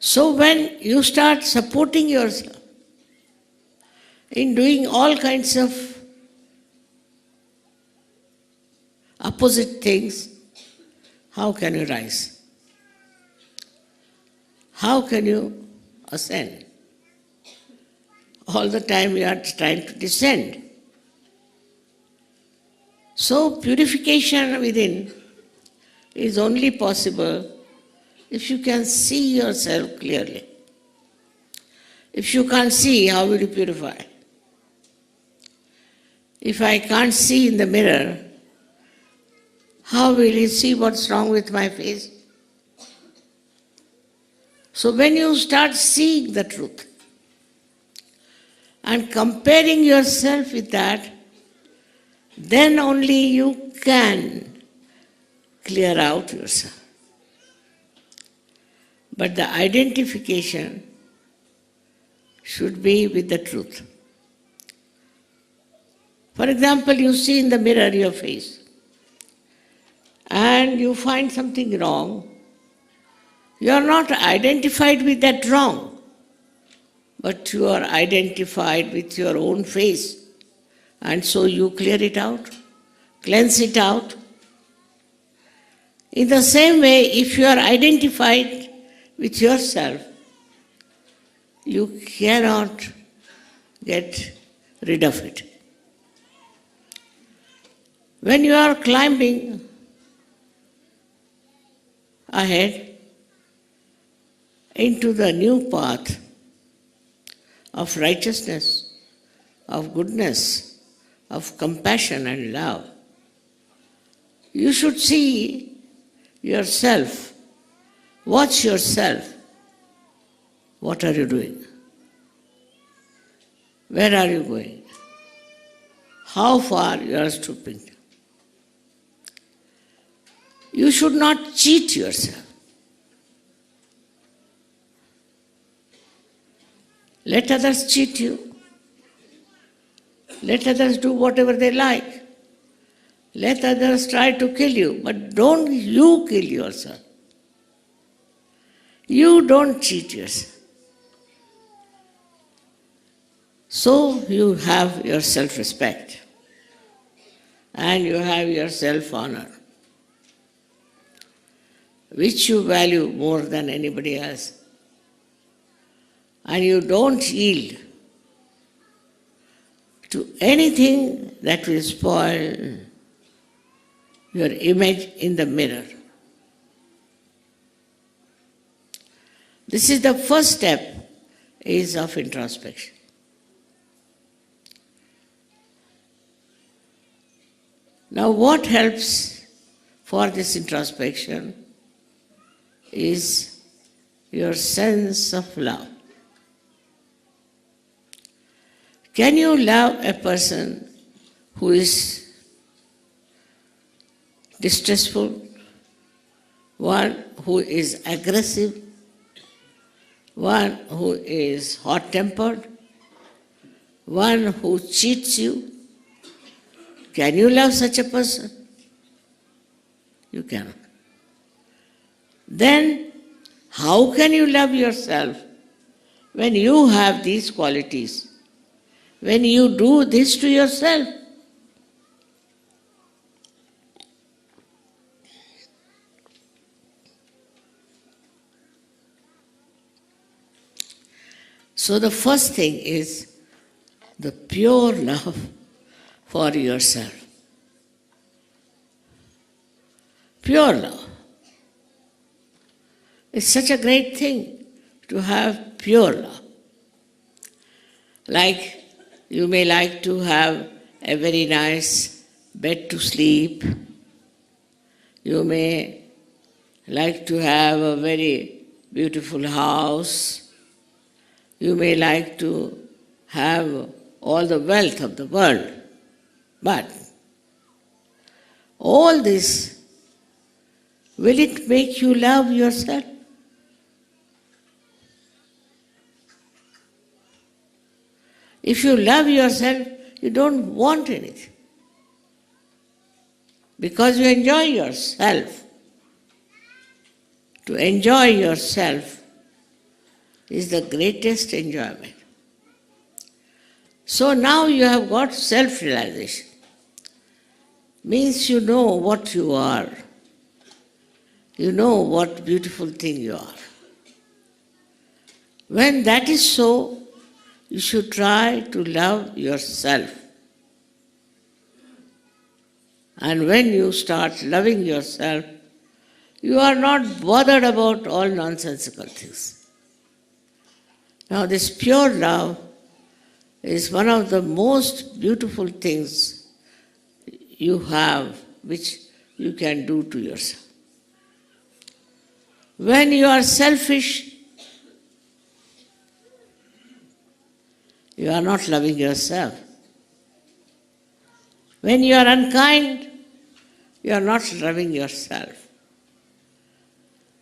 So when you start supporting yourself in doing all kinds of opposite things, how can you rise? How can you ascend? All the time you are trying to descend. So purification within is only possible if you can see yourself clearly. If you can't see, how will you purify? If I can't see in the mirror, how will you see what's wrong with my face? So when you start seeing the truth and comparing yourself with that, then only you can clear out yourself. But the identification should be with the truth. For example, you see in the mirror your face and you find something wrong. You are not identified with that wrong, but you are identified with your own face. And so you clear it out, cleanse it out. In the same way, if you are identified with yourself, you cannot get rid of it. When you are climbing ahead into the new path of righteousness, of goodness, of compassion and love, you should see yourself, watch yourself. What are you doing? Where are you going? How far you are stooping? You should not cheat yourself. Let others cheat you. Let others do whatever they like. Let others try to kill you, but don't you kill yourself. You don't cheat yourself. So you have your self-respect and you have your self-honor, which you value more than anybody else. And you don't yield to anything that will spoil your image in the mirror. This is the first step is of introspection. Now what helps for this introspection is your sense of love. Can you love a person who is distressful, one who is aggressive, one who is hot-tempered, one who cheats you? Can you love such a person? You cannot. Then, how can you love yourself when you have these qualities? When you do this to yourself? So the first thing is the pure love for yourself. Pure love. It's such a great thing to have pure love. Like you may like to have a very nice bed to sleep. You may like to have a very beautiful house. You may like to have all the wealth of the world. But all this, will it make you love yourself? If you love yourself, you don't want anything. Because you enjoy yourself. To enjoy yourself, is the greatest enjoyment. So now you have got self-realization. Means you know what you are. You know what beautiful thing you are. When that is so, you should try to love yourself. And when you start loving yourself, you are not bothered about all nonsensical things. Now this pure love is one of the most beautiful things you have, which you can do to yourself. When you are selfish, you are not loving yourself. When you are unkind, you are not loving yourself.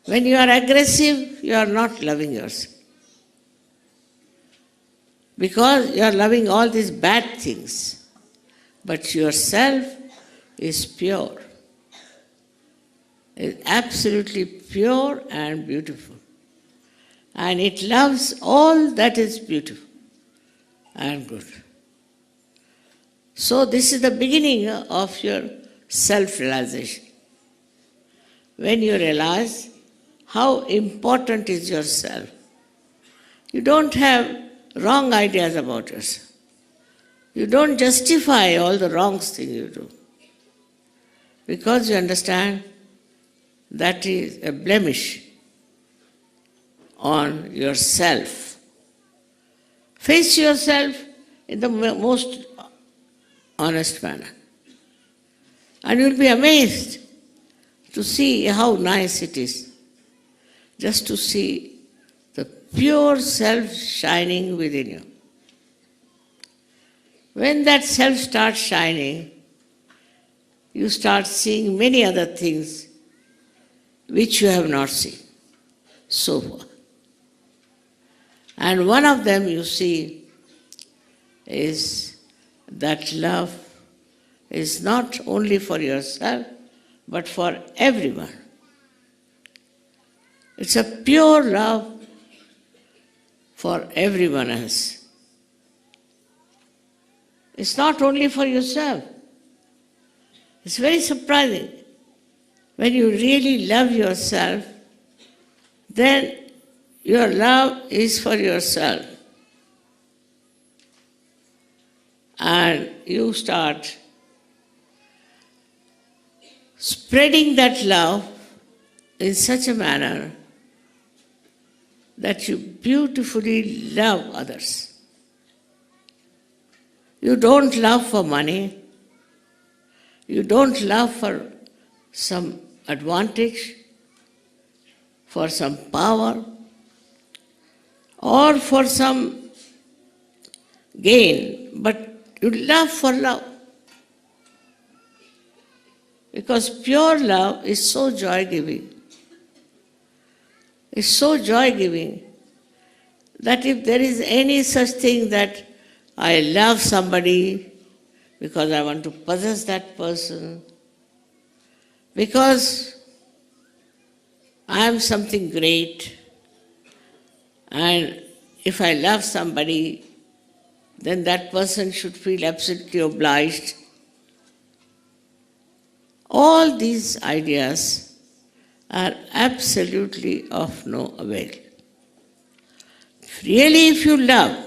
When you are aggressive, you are not loving yourself. Because you are loving all these bad things. But yourself is pure. It's absolutely pure and beautiful. And it loves all that is beautiful and good. So this is the beginning of your self-realization. When you realize how important is yourself, you don't have wrong ideas about yourself. You don't justify all the wrong things you do. Because you understand that is a blemish on yourself. Face yourself in the most honest manner. And you'll be amazed to see how nice it is just to see the pure self shining within you. When that self starts shining, you start seeing many other things which you have not seen so far. And one of them you see is that love is not only for yourself, but for everyone. It's a pure love for everyone else. It's not only for yourself. It's very surprising. When you really love yourself, then your love is for yourself. And you start spreading that love in such a manner that you beautifully love others. You don't love for money. You don't love for some advantage, for some power, or for some gain, but you love for love. Because pure love is so joy-giving. It's so joy-giving that if there is any such thing that I love somebody because I want to possess that person, because I am something great, and if I love somebody, then that person should feel absolutely obliged. All these ideas are absolutely of no avail. Really, if you love,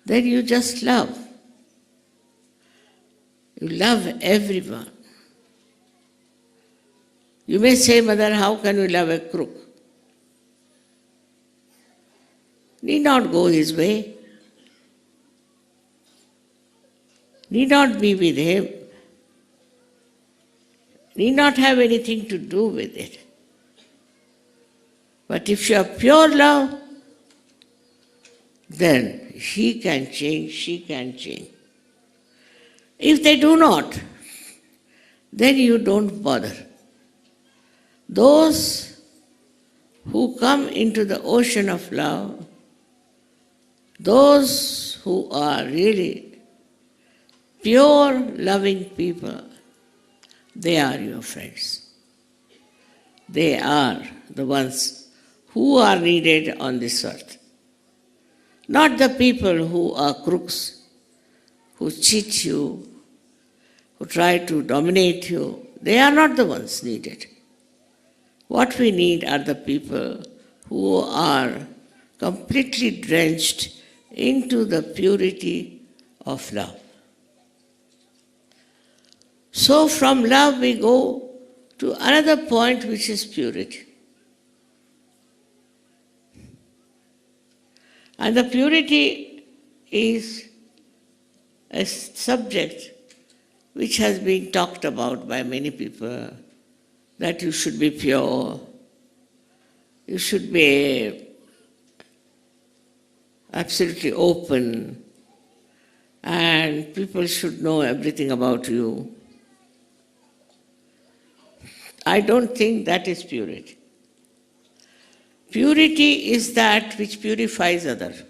then you just love. You love everyone. You may say, Mother, how can you love a crook? Need not go his way. Need not be with him. Need not have anything to do with it. But if you have pure love, then he can change, she can change. If they do not, then you don't bother. Those who come into the ocean of love, those who are really pure loving people, they are your friends. They are the ones who are needed on this earth. Not the people who are crooks, who cheat you, who try to dominate you. They are not the ones needed. What we need are the people who are completely drenched into the purity of love. So from love we go to another point, which is purity. And the purity is a subject which has been talked about by many people, that you should be pure, you should be absolutely open, and people should know everything about you. I don't think that is purity. Purity is that which purifies others.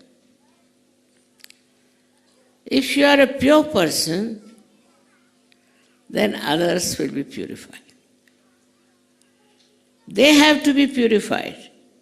If you are a pure person, then others will be purified. They have to be purified.